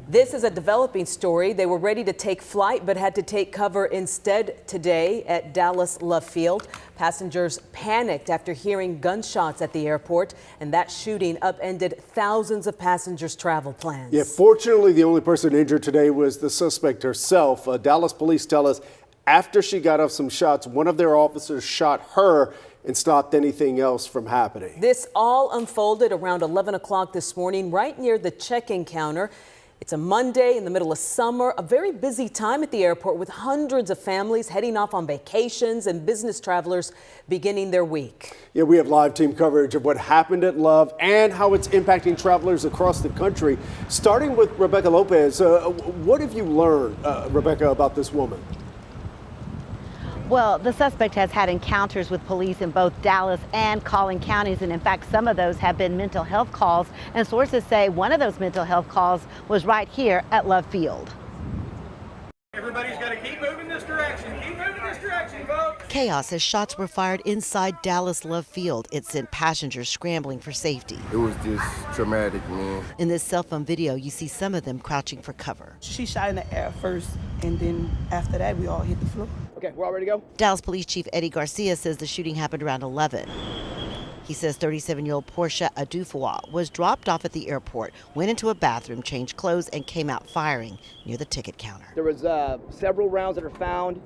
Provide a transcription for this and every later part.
This is a developing story. They were ready to take flight but had to take cover instead today at Dallas Love Field. Passengers panicked after hearing gunshots at the airport, and that shooting upended thousands of passengers' travel plans. Yeah, fortunately, the only person injured today was the suspect herself. Dallas police tell us after she got off some shots, one of their officers shot her and stopped anything else from happening. This all unfolded around 11 o'clock this morning right near the check-in counter. It's a Monday in the middle of summer, a very busy time at the airport with hundreds of families heading off on vacations and business travelers beginning their week. Yeah, we have live team coverage of what happened at Love and how it's impacting travelers across the country. Starting with Rebecca Lopez, what have you learned, Rebecca, about this woman? Well, the suspect has had encounters with police in both Dallas and Collin counties, and in fact, some of those have been mental health calls, and sources say one of those mental health calls was right here at Love Field. Everybody's got to keep moving this direction. Keep moving this direction, folks. Chaos as shots were fired inside Dallas Love Field. It sent passengers scrambling for safety. It was just traumatic, man. In this cell phone video, you see some of them crouching for cover. She shot in the air first, and then after that, we all hit the floor. Okay, we're all ready to go. Dallas Police Chief Eddie Garcia says the shooting happened around 11. He says 37-year-old Portia Adufua was dropped off at the airport, went into a bathroom, changed clothes, and came out firing near the ticket counter. There was several rounds that are found.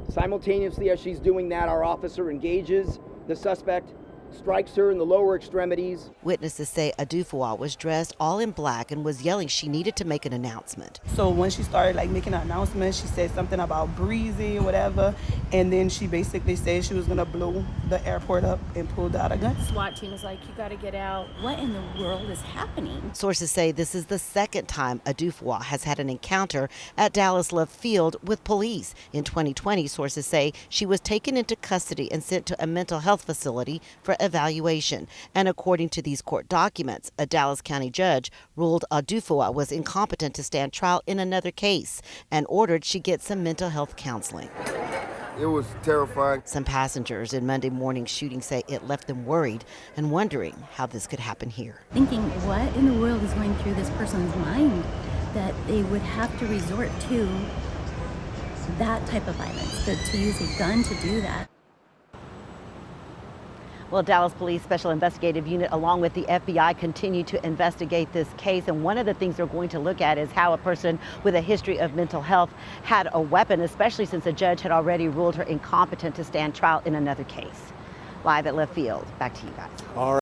Simultaneously as she's doing that, our officer engages the suspect, strikes her in the lower extremities. Witnesses say Adufua was dressed all in black and was yelling she needed to make an announcement. So when she started making an announcement, she said something about breezy or whatever, and then she basically said she was gonna blow the airport up and pulled out a gun. SWAT team was like, you gotta get out. What in the world is happening? Sources say this is the second time Adufua has had an encounter at Dallas Love Field with police. In 2020, sources say she was taken into custody and sent to a mental health facility for evaluation. And according to these court documents, a Dallas County judge ruled Adufua was incompetent to stand trial in another case and ordered she get some mental health counseling. It was terrifying. Some passengers in Monday morning's shooting say it left them worried and wondering how this could happen here. Thinking, what in the world is going through this person's mind that they would have to resort to that type of violence, to use a gun to do that. Well, Dallas Police Special Investigative Unit, along with the FBI, continue to investigate this case. And one of the things they're going to look at is how a person with a history of mental health had a weapon, especially since a judge had already ruled her incompetent to stand trial in another case. Live at Left Field. Back to you guys. All right.